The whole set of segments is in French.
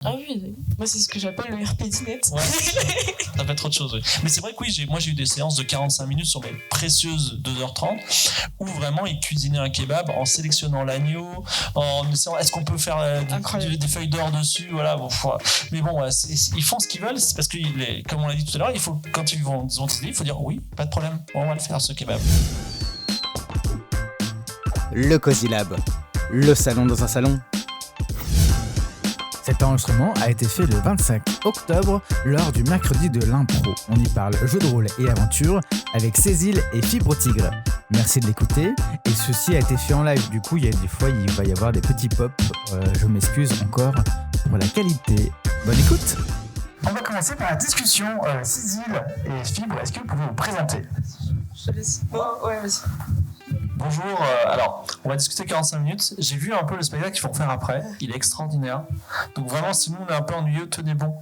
Ah oui, moi c'est ce que j'appelle le RPDnet. Ouais, ça fait trop de choses, oui. Mais c'est vrai que oui, moi j'ai eu des séances de 45 minutes sur mes précieuses 2h30 où vraiment ils cuisinaient un kebab en sélectionnant l'agneau, en essayant est-ce qu'on peut faire des feuilles d'or dessus, voilà. Bon, mais bon, ils font ce qu'ils veulent, c'est parce que comme on l'a dit tout à l'heure, quand ils vont il faut dire oui, pas de problème, on va le faire ce kebab. Le Cozy Lab, le salon dans un salon. Cet enregistrement a été fait le 25 octobre lors du mercredi de l'impro. On y parle jeux de rôle et aventure avec Cécile et Fibre Tigre. Merci de l'écouter. Et ceci a été fait en live. Du coup, il y a des fois, il va y avoir des petits pops. Je m'excuse encore pour la qualité. Bonne écoute. On va commencer par la discussion. Cécile et Fibre, est-ce que vous pouvez vous présenter ? Je laisse. Bon, ouais, vas-y. Bonjour, alors on va discuter 45 minutes. J'ai vu un peu le spectacle qu'ils vont faire après, il est extraordinaire. Donc vraiment, si nous on est un peu ennuyeux, tenez bon.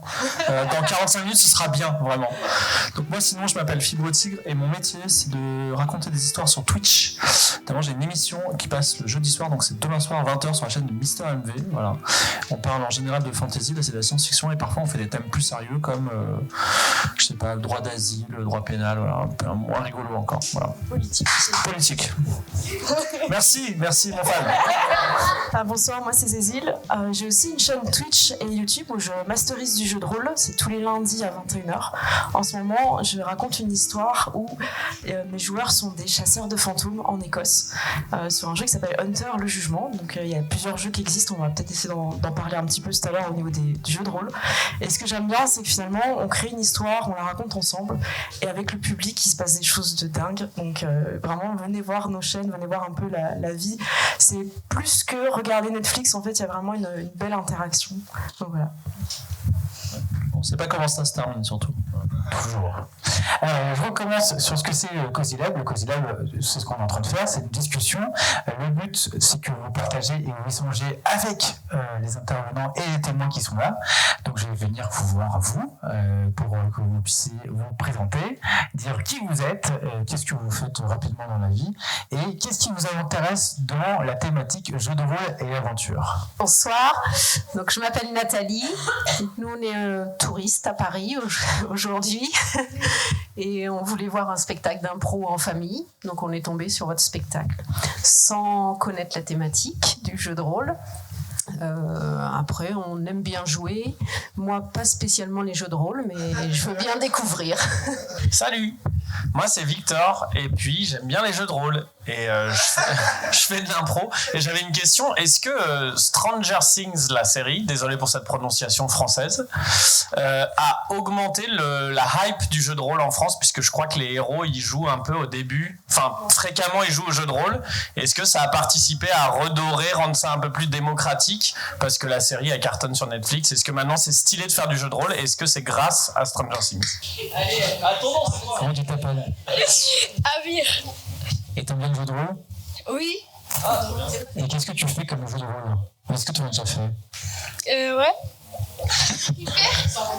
Dans 45 minutes, ce sera bien, vraiment. Donc moi sinon, je m'appelle Fibre Tigre et mon métier c'est de raconter des histoires sur Twitch. Notamment j'ai une émission qui passe le jeudi soir, donc c'est demain soir à 20h sur la chaîne de Mister MV. Voilà. On parle en général de fantasy, là c'est de la science-fiction et parfois on fait des thèmes plus sérieux comme, je sais pas, le droit d'asile, le droit pénal, voilà, un peu moins rigolo encore. Voilà. Politique. Merci mon fan. Bonsoir, moi c'est Cécile. J'ai aussi une chaîne Twitch et YouTube où je masterise du jeu de rôle. C'est tous les lundis à 21h. En ce moment, je raconte une histoire où mes joueurs sont des chasseurs de fantômes en Écosse sur un jeu qui s'appelle Hunter le Jugement. Donc il y a plusieurs jeux qui existent. On va peut-être essayer d'en parler un petit peu tout à l'heure au niveau du jeu de rôle. Et ce que j'aime bien, c'est que finalement, on crée une histoire, on la raconte ensemble et avec le public, il se passe des choses de dingue. Donc vraiment, venez voir nos chaînes, venez voir un peu la vie. C'est plus que regarder Netflix, en fait, il y a vraiment une belle interaction. Donc voilà. On ne sait pas comment ça se termine, surtout. Toujours. Je recommence sur ce que c'est le Cozy Lab. Le Cozy Lab, c'est ce qu'on est en train de faire, c'est une discussion. Le but, c'est que vous partagez et vous échangez avec les intervenants et les témoins qui sont là. Donc, je vais venir vous voir, vous, pour que vous puissiez vous présenter, dire qui vous êtes, qu'est-ce que vous faites rapidement dans la vie et qu'est-ce qui vous intéresse dans la thématique jeu de rôle et aventure. Bonsoir, donc je m'appelle Nathalie. Nous, on est touristes à Paris aujourd'hui et on voulait voir un spectacle d'impro en famille, donc on est tombé sur votre spectacle sans connaître la thématique du jeu de rôle. Après, on aime bien jouer. Moi, pas spécialement les jeux de rôle, mais je veux bien découvrir. Salut, moi c'est Victor et puis j'aime bien les jeux de rôle et je fais de l'impro et j'avais une question, est-ce que Stranger Things, la série, désolé pour cette prononciation française, a augmenté la hype du jeu de rôle en France, puisque je crois que les héros ils jouent un peu au début, enfin fréquemment ils jouent au jeu de rôle. Est-ce que ça a participé à redorer, rendre ça un peu plus démocratique parce que la série elle cartonne sur Netflix? Est-ce que maintenant c'est stylé de faire du jeu de rôle? Est-ce que c'est grâce à Stranger Things? Allez, attends, comment tu t'appelles? Amir. Et t'aimes bien le jeu de rôle? Oui. Et qu'est-ce que tu fais comme jeu de rôle? Est-ce que tu en as déjà fait? Ouais.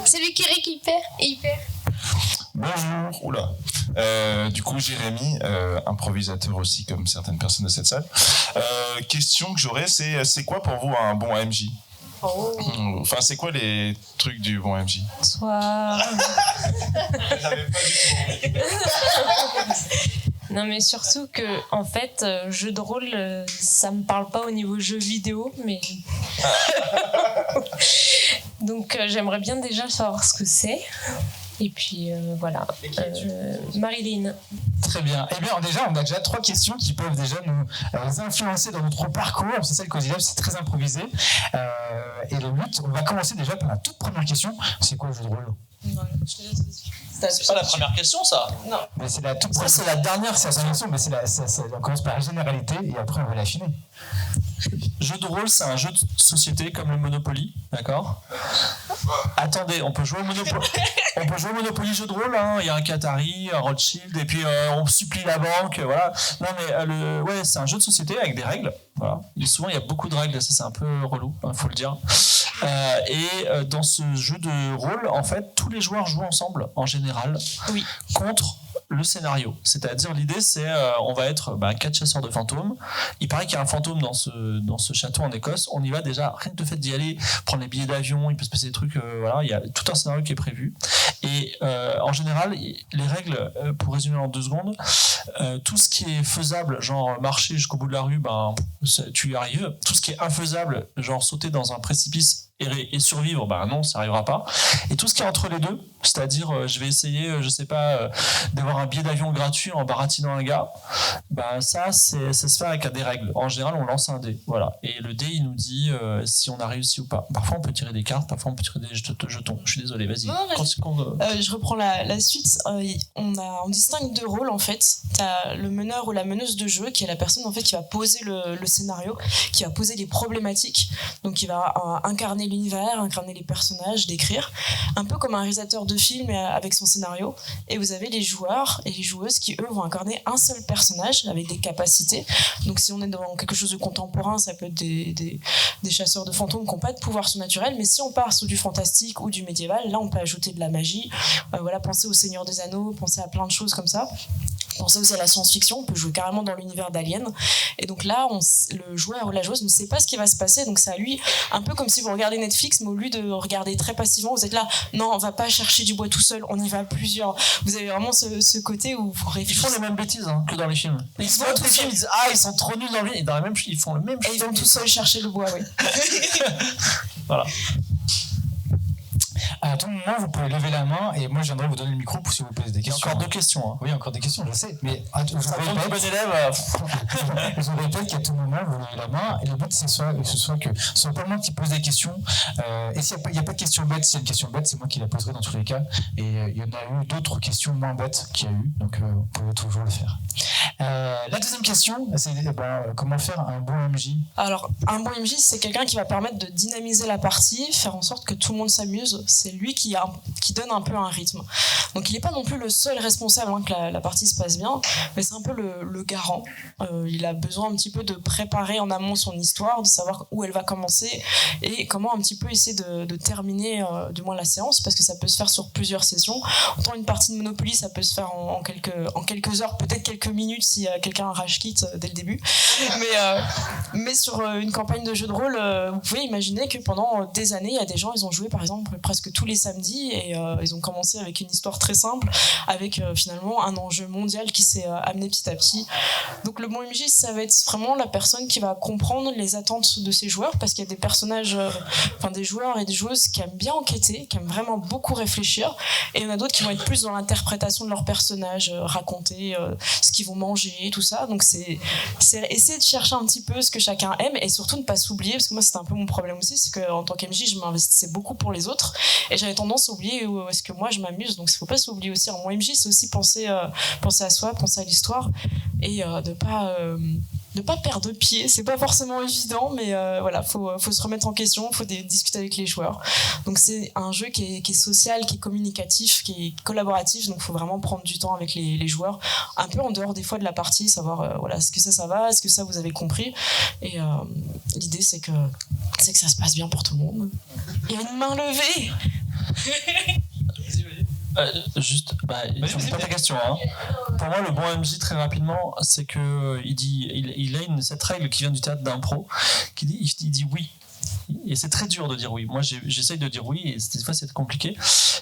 C'est lui qui récupère et il perd. Bonjour, du coup Jérémy, improvisateur aussi comme certaines personnes de cette salle. Question que j'aurais, c'est quoi pour vous un bon MJ? Enfin, c'est quoi les trucs du bon MJ? Soit... Non, mais surtout que, en fait, jeu de rôle, ça me parle pas au niveau jeu vidéo, mais... Donc, j'aimerais bien déjà savoir ce que c'est. Et puis, voilà. Marilyn. Très bien. Eh bien, déjà, on a déjà 3 questions qui peuvent déjà nous influencer dans notre parcours. C'est ça, le Cozy Lab, c'est très improvisé. Et le but, on va commencer déjà par la toute première question. C'est quoi le jeu de rôle? Non, je te laisse dessus. C'est pas la première question, ça? Non. Mais c'est la dernière question, mais on commence par la généralité et après on va l'affiner. Jeu de rôle, c'est un jeu de société comme le Monopoly, d'accord? Attendez, on peut jouer au Monopoly. On peut jouer au Monopoly jeu de rôle, hein. Il y a un Qatari, un Rothschild, et puis on supplie la banque, voilà. Non mais ouais, c'est un jeu de société avec des règles, Voilà. Et souvent, il y a beaucoup de règles, et ça, c'est un peu relou, il faut le dire. Dans ce jeu de rôle, en fait, tous les joueurs jouent ensemble, en général, contre le scénario. C'est-à-dire, l'idée, c'est on va être 4 chasseurs de fantômes. Il paraît qu'il y a un fantôme dans ce château en Écosse. On y va déjà, rien que le fait d'y aller, prendre les billets d'avion, il peut se passer des trucs, voilà, il y a tout un scénario qui est prévu. Et en général, les règles, pour résumer en 2 secondes, tout ce qui est faisable, genre marcher jusqu'au bout de la rue, tu y arrives. Tout ce qui est infaisable, genre sauter dans un précipice et survivre, non, ça n'arrivera pas. Et tout ce qui est entre les deux, c'est-à-dire je vais essayer, je sais pas, d'avoir un billet d'avion gratuit en baratinant un gars, ça se fait avec des règles. En général, on lance un dé, voilà. Et le dé, il nous dit si on a réussi ou pas. Parfois, on peut tirer des cartes, parfois, on peut tirer des jetons. Je suis désolé, vas-y. Je reprends la suite. On distingue 2 rôles, en fait. T'as le meneur ou la meneuse de jeu, qui est la personne, en fait, qui va poser le scénario, qui va poser les problématiques, donc qui va incarner l'univers, incarner les personnages, décrire, un peu comme un réalisateur de film avec son scénario. Et vous avez les joueurs et les joueuses qui, eux, vont incarner un seul personnage avec des capacités. Donc si on est dans quelque chose de contemporain, ça peut être des chasseurs de fantômes qui n'ont pas de pouvoir surnaturel, mais si on part sur du fantastique ou du médiéval, là on peut ajouter de la magie. Pensez au Seigneur des Anneaux, pensez à plein de choses comme ça. Pensez aussi à la science-fiction, on peut jouer carrément dans l'univers d'Alien. Et donc là, le joueur ou la joueuse ne sait pas ce qui va se passer, donc c'est à lui, un peu comme si vous regardez Netflix, mais au lieu de regarder très passivement, vous êtes là, non, on va pas chercher du bois tout seul, on y va à plusieurs. Vous avez vraiment ce côté où vous réfléchissez. Ils font les mêmes bêtises que dans les films. Ils se voient les films, ils disent ils sont trop nuls dans le film, et dans la même, ils font le même. Et ils vont tout seuls chercher le bois, oui. Voilà. À tout moment, vous pouvez lever la main et moi, je viendrai vous donner le micro pour si vous posez des questions. Encore 2 questions. Oui, encore des questions, je sais. Mais je vous répète qu'à tout moment, vous levez la main. Et le but, c'est que ce soit pas moi qui pose des questions. Et s'il n'y a pas de questions bêtes, s'il y a une question bête, c'est moi qui la poserai dans tous les cas. Et il y en a eu d'autres questions moins bêtes qu'il y a eu. Donc, vous pouvez toujours le faire. La deuxième question, c'est comment faire un bon MJ? Alors, un bon MJ, c'est quelqu'un qui va permettre de dynamiser la partie, faire en sorte que tout le monde s'amuse. C'est lui qui donne un peu un rythme. Donc, il n'est pas non plus le seul responsable que la partie se passe bien, mais c'est un peu le garant. Il a besoin un petit peu de préparer en amont son histoire, de savoir où elle va commencer et comment un petit peu essayer de terminer du moins la séance, parce que ça peut se faire sur plusieurs sessions. Autant une partie de Monopoly, ça peut se faire en quelques heures, peut-être quelques minutes si quelqu'un a un rage kit dès le début. Mais sur une campagne de jeu de rôle, vous pouvez imaginer que pendant des années, il y a des gens, ils ont joué par exemple presque tous les samedis et ils ont commencé avec une histoire très simple, avec finalement un enjeu mondial qui s'est amené petit à petit. Donc le bon MJ, ça va être vraiment la personne qui va comprendre les attentes de ses joueurs, parce qu'il y a des personnages, des joueurs et des joueuses qui aiment bien enquêter, qui aiment vraiment beaucoup réfléchir, et il y en a d'autres qui vont être plus dans l'interprétation de leurs personnages, raconter ce qu'ils vont manger, tout ça. Donc c'est essayer de chercher un petit peu ce que chacun aime et surtout ne pas s'oublier, parce que moi c'était un peu mon problème aussi, c'est qu'en tant qu'MJ je m'investissais beaucoup pour les autres et j'avais tendance à oublier où est-ce que moi je m'amuse. Donc il ne faut pas s'oublier aussi. En MJ, c'est aussi penser à soi, penser à l'histoire et de pas perdre pied. C'est pas forcément évident, mais voilà, faut se remettre en question, faut discuter avec les joueurs. Donc c'est un jeu qui est social, qui est communicatif, qui est collaboratif, donc faut vraiment prendre du temps avec les joueurs, un peu en dehors des fois de la partie, savoir est-ce que ça va, est-ce que ça vous avez compris, et l'idée c'est que ça se passe bien pour tout le monde. Il y a une main levée. Je ne sais pas ta question. Pour moi, le bon MJ, très rapidement, c'est que il a cette règle qui vient du théâtre d'impro, il dit oui. Et c'est très dur de dire oui. Moi, j'essaye de dire oui, et des fois, c'est compliqué.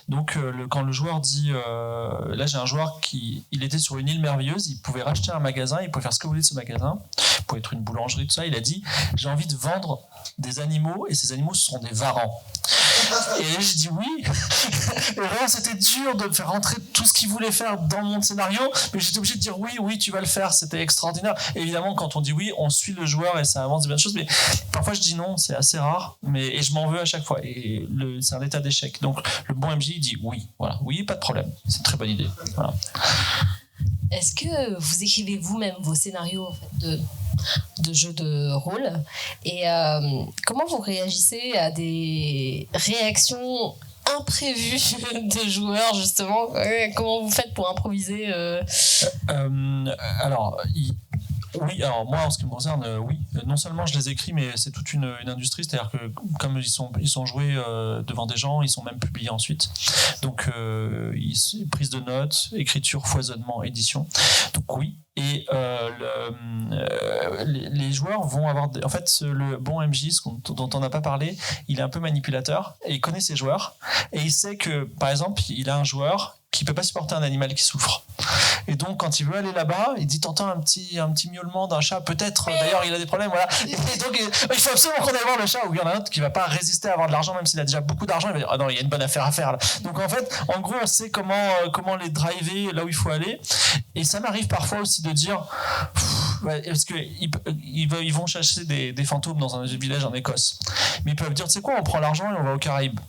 Donc, quand le joueur dit... là, j'ai un joueur il était sur une île merveilleuse, il pouvait racheter un magasin, il pouvait faire ce que vous voulez de ce magasin, il pouvait être une boulangerie, tout ça. Il a dit, j'ai envie de vendre des animaux, et ces animaux, ce sont des varans. Et je dis oui. Et vraiment, c'était dur de faire rentrer tout ce qu'il voulait faire dans mon scénario, mais j'étais obligé de dire oui, tu vas le faire. C'était extraordinaire. Et évidemment, quand on dit oui, on suit le joueur et ça avance des bonnes choses. Mais parfois, je dis non, c'est assez rare. Et je m'en veux à chaque fois. Et c'est un état d'échec. Donc, le bon MJ, il dit oui. Voilà, oui, pas de problème. C'est une très bonne idée. Voilà. Est-ce que vous écrivez vous-même vos scénarios en fait, de jeux de rôle, et comment vous réagissez à des réactions imprévues de joueurs, justement? Comment vous faites pour improviser? Alors, Oui, alors moi en ce qui me concerne, oui. Non seulement je les écris, mais c'est toute une industrie, c'est-à-dire que comme ils sont joués devant des gens, ils sont même publiés ensuite. Donc prise de notes, écriture, foisonnement, édition. Donc oui. Et les joueurs vont avoir... En fait, le bon MJ, dont on n'a pas parlé, il est un peu manipulateur et il connaît ses joueurs. Et il sait que, par exemple, il a un joueur qui peut pas supporter un animal qui souffre. Et donc, quand il veut aller là-bas, il dit t'entends un petit miaulement d'un chat, peut-être, d'ailleurs, il a des problèmes, voilà. Et donc, il faut absolument qu'on aille voir le chat, ou il y en a un autre qui va pas résister à avoir de l'argent, même s'il a déjà beaucoup d'argent, il va dire ah non, il y a une bonne affaire à faire là. Donc, en fait, en gros, on sait comment les driver là où il faut aller. Et ça m'arrive parfois aussi de dire parce qu'ils vont chercher des fantômes dans un village en Écosse. Mais ils peuvent dire, tu sais quoi, on prend l'argent et on va aux Caraïbes.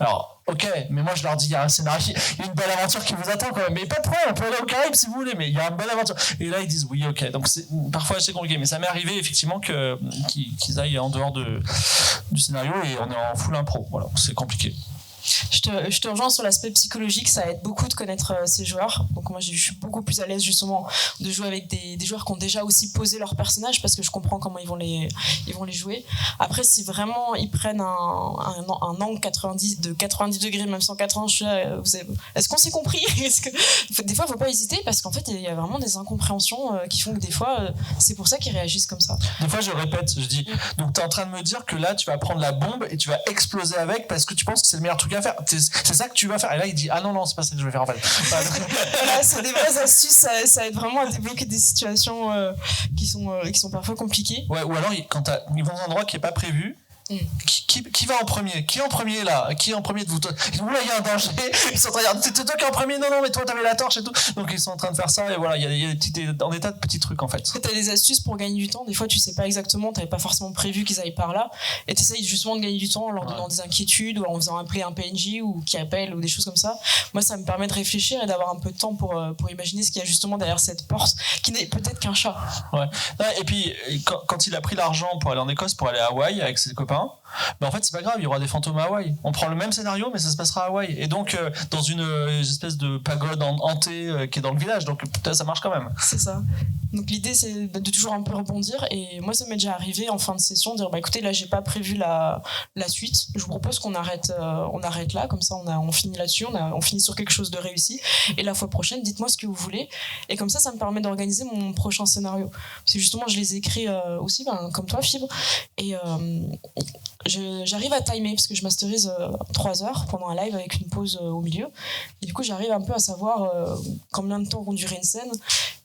Alors, ok, mais moi je leur dis, il y a un scénario, il y a une belle aventure qui vous attend quand même. Mais pas de problème, on peut aller aux Caraïbes si vous voulez, mais il y a une belle aventure. Et là, ils disent, oui, ok. Donc, c'est parfois assez compliqué. Mais ça m'est arrivé effectivement qu'ils aillent en dehors du scénario et on est en full impro. Voilà, c'est compliqué. Je te rejoins sur l'aspect psychologique, ça aide beaucoup de connaître ces joueurs. Donc moi je suis beaucoup plus à l'aise justement de jouer avec des joueurs qui ont déjà aussi posé leur personnage parce que je comprends comment ils vont les jouer. Après si vraiment ils prennent un angle 90 degrés, même 180, je suis là, est-ce qu'on s'est compris? Des fois il ne faut pas hésiter parce qu'en fait il y a vraiment des incompréhensions qui font que des fois c'est pour ça qu'ils réagissent comme ça. Des fois je répète, je dis donc tu es en train de me dire que là tu vas prendre la bombe et tu vas exploser avec parce que tu penses que c'est le meilleur truc à faire. C'est ça que tu vas faire. Et là il dit ah non c'est pas ça que je vais faire en fait. Voilà, c'est des vraies astuces, ça aide vraiment à débloquer des situations qui sont parfois compliquées. Ouais, ou alors quand ils vont dans un endroit qui n'est pas prévu. Qui va en premier? Qui est en premier là? Qui est en premier de vous? Oula, il y a un danger. Ils sont en train de dire c'est toi qui es en premier. Non, mais toi t'avais la torche et tout. Donc ils sont en train de faire ça et voilà, il y a des tas de petits trucs en fait. T'as des astuces pour gagner du temps. Des fois tu sais pas exactement, t'avais pas forcément prévu qu'ils aillent par là et t'essayes justement de gagner du temps en leur donnant des inquiétudes ou en faisant appeler un PNJ ou qui appelle ou des choses comme ça. Moi ça me permet de réfléchir et d'avoir un peu de temps pour imaginer ce qu'il y a justement derrière cette porte qui n'est peut-être qu'un chat. Ouais. Et puis quand il a pris l'argent pour aller en Écosse, pour aller à Hawaï avec ses copains, mais en fait c'est pas grave, il y aura des fantômes à Hawaï. On prend le même scénario mais ça se passera à Hawaï et donc dans une espèce de pagode hantée qui est dans le village, donc ça marche quand même. C'est ça. Donc l'idée c'est de toujours un peu rebondir et moi ça m'est déjà arrivé en fin de session de dire écoutez là j'ai pas prévu la suite, je vous propose qu'on arrête là, comme ça on finit là-dessus, on finit sur quelque chose de réussi et la fois prochaine dites-moi ce que vous voulez et comme ça me permet d'organiser mon prochain scénario parce que justement je les écris aussi comme toi Fibre et j'arrive à timer parce que je masterise 3 heures pendant un live avec une pause au milieu et du coup j'arrive un peu à savoir combien de temps vont durer une scène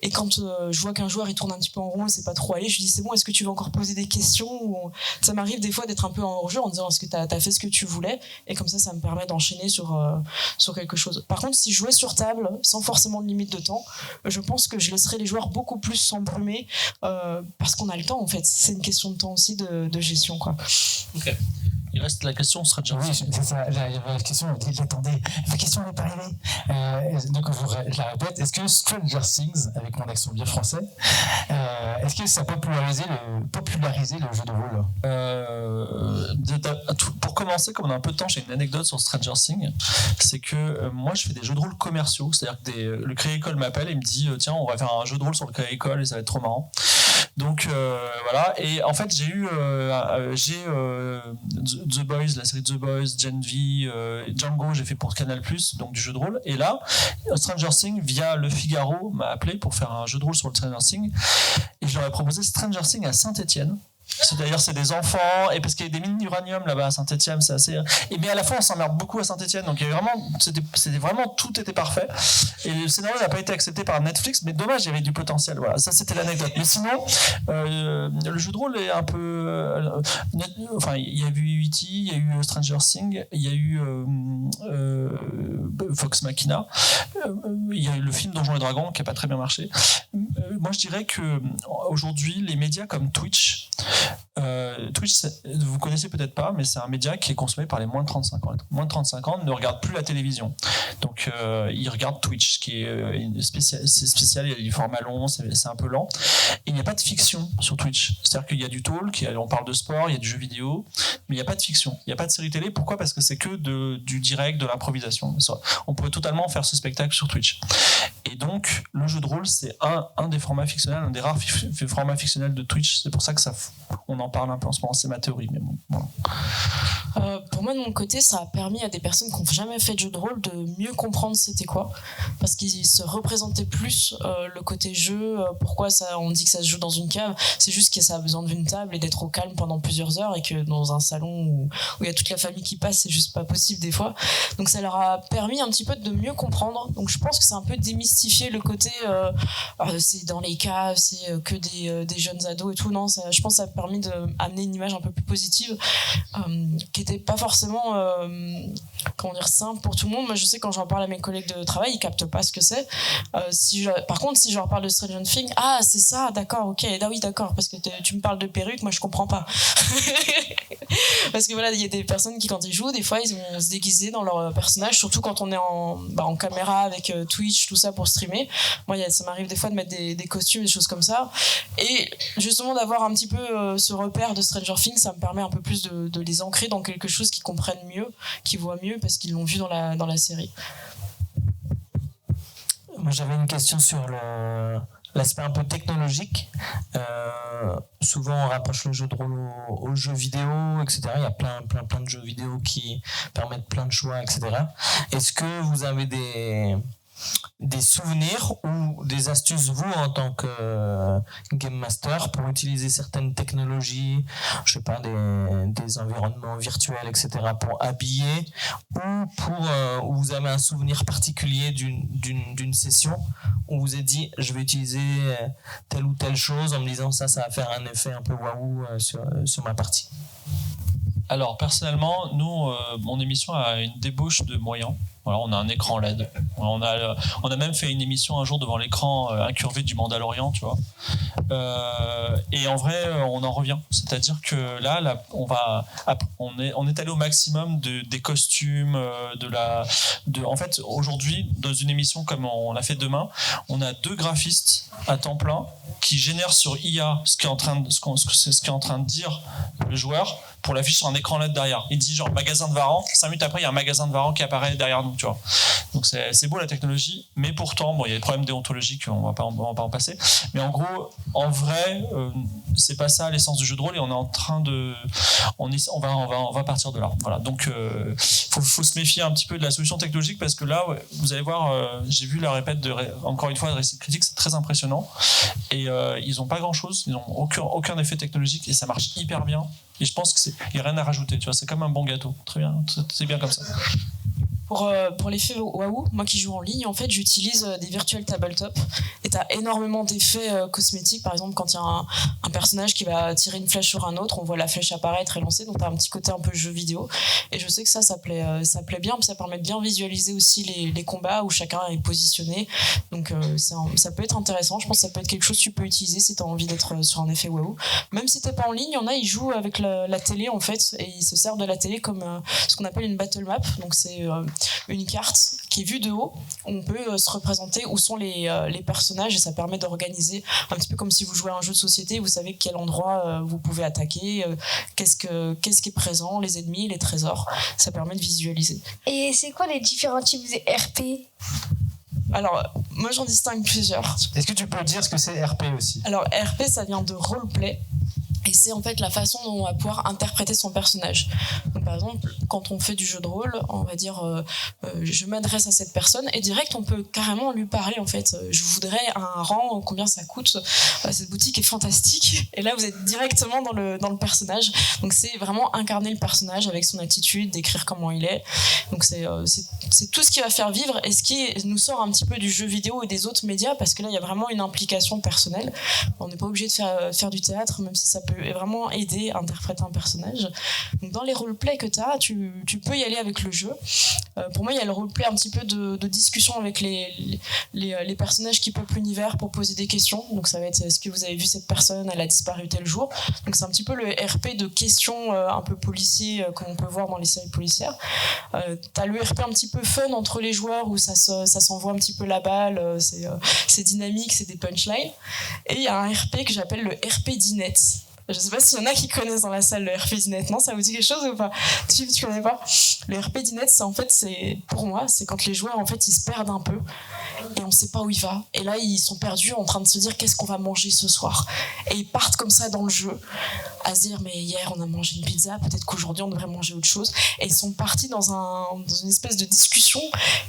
et quand je vois qu'un joueur il tourne un petit peu en rond, c'est pas trop allé, je lui dis c'est bon, est-ce que tu veux encore poser des questions ou ça m'arrive des fois d'être un peu en hors-jeu en disant est-ce que t'as fait ce que tu voulais et comme ça me permet d'enchaîner sur quelque chose. Par contre si je jouais sur table sans forcément de limite de temps, je pense que je laisserais les joueurs beaucoup plus s'embrumer parce qu'on a le temps en fait, c'est une question de temps aussi de gestion quoi. Ok. Il reste la question Stranger Things. Oui, c'est ça. J'avais la question, j'attendais. La question n'est pas arrivée. Donc, je la répète. Est-ce que Stranger Things, avec mon accent bien français, est-ce que ça a popularisé le jeu de rôle Pour commencer, comme on a un peu de temps, j'ai une anecdote sur Stranger Things. C'est que moi, je fais des jeux de rôle commerciaux. C'est-à-dire que le Créa École m'appelle et me dit tiens, on va faire un jeu de rôle sur le Créa École et ça va être trop marrant. Donc voilà, et en fait j'ai The Boys, la série The Boys, Gen V, Django, j'ai fait pour Canal+, donc du jeu de rôle, et là Stranger Things via Le Figaro m'a appelé pour faire un jeu de rôle sur le Stranger Things et je leur ai proposé Stranger Things à Saint-Étienne. D'ailleurs c'est des enfants et parce qu'il y a des mines d'uranium là-bas à Saint-Étienne, c'est assez mais à la fois on s'emmerde beaucoup à Saint-Étienne, donc il y avait c'était vraiment tout était parfait et le scénario n'a pas été accepté par Netflix, mais dommage, il y avait du potentiel, voilà, ça c'était l'anecdote. Mais sinon le jeu de rôle est un peu enfin il y a eu E.T., il y a eu Stranger Things, il y a eu Vox Machina, il y a eu le film Donjons et Dragons qui n'a pas très bien marché. Moi je dirais que aujourd'hui les médias comme Twitch Twitch, vous connaissez peut-être pas, mais c'est un média qui est consommé par les moins de 35 ans. Moins de 35 ans ne regardent plus la télévision. Donc, ils regardent Twitch, qui est c'est spécial, il y a des formats longs, c'est un peu lent. Et il n'y a pas de fiction sur Twitch. C'est-à-dire qu'il y a du talk, on parle de sport, il y a du jeu vidéo, mais il n'y a pas de fiction. Il n'y a pas de série télé. Pourquoi ? Parce que c'est que du direct, de l'improvisation. On pourrait totalement faire ce spectacle sur Twitch. Et donc, le jeu de rôle, c'est un des formats fictionnels, un des rares formats fictionnels de Twitch. C'est pour ça que on en parle un peu en ce moment. C'est ma théorie, mais bon. Voilà. Pour moi, de mon côté, ça a permis à des personnes qui n'ont jamais fait de jeu de rôle de mieux comprendre c'était quoi. Parce qu'ils se représentaient plus le côté jeu. Pourquoi on dit que ça se joue dans une cave ? C'est juste que ça a besoin d'une table et d'être au calme pendant plusieurs heures, et que dans un salon où il y a toute la famille qui passe, c'est juste pas possible des fois. Donc ça leur a permis un petit peu de mieux comprendre. Donc je pense que c'est un peu démystifier le côté c'est dans les caves, c'est que des jeunes ados et tout. Non, je pense que ça a permis d'amener une image un peu plus positive, qui n'était pas forcément simple pour tout le monde. Moi je sais, quand j'en parle à mes collègues de travail, ils captent pas ce que c'est. Par contre, si je leur parle de Stranger Things, ah c'est ça, d'accord, ok, ah oui d'accord, parce que tu me parles de perruque, moi je comprends pas. Parce que voilà, il y a des personnes qui, quand ils jouent, des fois ils vont se déguiser dans leur personnage, surtout quand on est en caméra avec Twitch, tout ça, pour streamer. Moi ça m'arrive des fois de mettre des costumes, des choses comme ça, et justement d'avoir un petit peu ce repère de Stranger Things, ça me permet un peu plus de les ancrer dans quelque chose qu'ils comprennent mieux, qu'ils voient mieux, parce qu'ils l'ont vu dans la série. Moi j'avais une question sur l'aspect un peu technologique. Souvent on rapproche le jeu de rôle aux jeux vidéo, etc. Il y a plein de jeux vidéo qui permettent plein de choix, etc. Est-ce que vous avez des souvenirs ou des astuces, vous, en tant que Game Master, pour utiliser certaines technologies, je sais pas, des environnements virtuels, etc., pour habiller, ou vous avez un souvenir particulier d'une session où vous vous êtes dit, je vais utiliser telle ou telle chose en me disant ça va faire un effet un peu waouh sur ma partie? Alors, personnellement, nous, mon émission a une débauche de moyens. Voilà, on a un écran LED. On a même fait une émission un jour devant l'écran incurvé du Mandalorian, tu vois. Et en vrai, on en revient. C'est-à-dire que là on est allé au maximum des costumes, en fait, aujourd'hui, dans une émission comme on l'a fait demain, on a 2 graphistes à temps plein qui génèrent sur IA ce qu'est en train de dire le joueur, pour l'afficher sur un écran LED derrière. Il dit genre magasin de Varan, 5 minutes après il y a un magasin de Varan qui apparaît derrière nous, tu vois. Donc c'est beau la technologie, mais pourtant il y a des problèmes déontologiques, on va pas en passer. Mais en gros, en vrai, c'est pas ça l'essence du jeu de rôle, et on est en train de, on va partir de là. Voilà. Donc faut se méfier un petit peu de la solution technologique, parce que là, vous allez voir, j'ai vu la répète encore une fois de récit critique, c'est très impressionnant, et ils ont pas grand chose, ils ont aucun effet technologique, et ça marche hyper bien. Et je pense qu'il n'y a rien à rajouter, tu vois, c'est comme un bon gâteau. Très bien, c'est bien comme ça. Pour l'effet waouh, moi qui joue en ligne, en fait, j'utilise des virtual tabletop, et t'as énormément d'effets cosmétiques. Par exemple, quand il y a un personnage qui va tirer une flèche sur un autre, on voit la flèche apparaître et lancer, donc t'as un petit côté un peu jeu vidéo. Et je sais que ça plaît bien, puis ça permet de bien visualiser aussi les combats où chacun est positionné. Donc ça peut être intéressant. Je pense que ça peut être quelque chose que tu peux utiliser si t'as envie d'être sur un effet waouh. Même si t'es pas en ligne, il y en a, ils jouent avec la télé en fait, et ils se servent de la télé comme ce qu'on appelle une battle map. Donc c'est une carte qui est vue de haut, on peut se représenter où sont les personnages, et ça permet d'organiser un petit peu comme si vous jouez à un jeu de société. Vous savez quel endroit vous pouvez attaquer, qu'est-ce qui est présent, les ennemis, les trésors. Ça permet de visualiser. Et c'est quoi les différents types de RP ? Alors, moi j'en distingue plusieurs. Est-ce que tu peux dire ce que c'est RP aussi ? Alors, RP, ça vient de roleplay. Et c'est en fait la façon dont on va pouvoir interpréter son personnage. Donc, par exemple, quand on fait du jeu de rôle, on va dire je m'adresse à cette personne, et direct on peut carrément lui parler en fait. Je voudrais un rang, combien ça coûte, cette boutique est fantastique. Et là vous êtes directement dans le personnage. Donc c'est vraiment incarner le personnage avec son attitude, décrire comment il est. Donc c'est tout ce qui va faire vivre, et ce qui nous sort un petit peu du jeu vidéo et des autres médias, parce que là il y a vraiment une implication personnelle. On n'est pas obligé de faire du théâtre, même si ça peut vraiment aider, interpréter un personnage. Donc dans les roleplays que tu peux y aller avec le jeu. Pour moi, il y a le roleplay un petit peu de discussion avec les personnages qui peuplent l'univers pour poser des questions. Donc ça va être, est-ce que vous avez vu cette personne, elle a disparu tel jour. Donc c'est un petit peu le RP de questions un peu policier, comme on peut voir dans les séries policières. T'as le RP un petit peu fun entre les joueurs où ça s'envoie un petit peu la balle, c'est dynamique, c'est des punchlines. Et il y a un RP que j'appelle le RP dinette. Je sais pas s'il y en a qui connaissent dans la salle le RP dinette. Non, ça vous dit quelque chose ou pas? Tu connais pas? Le RP dinette, pour moi, c'est quand les joueurs, en fait, ils se perdent un peu et on sait pas où il va. Et là, ils sont perdus en train de se dire qu'est-ce qu'on va manger ce soir. Et ils partent comme ça dans le jeu à se dire mais hier on a mangé une pizza, peut-être qu'aujourd'hui on devrait manger autre chose. Et ils sont partis dans une espèce de discussion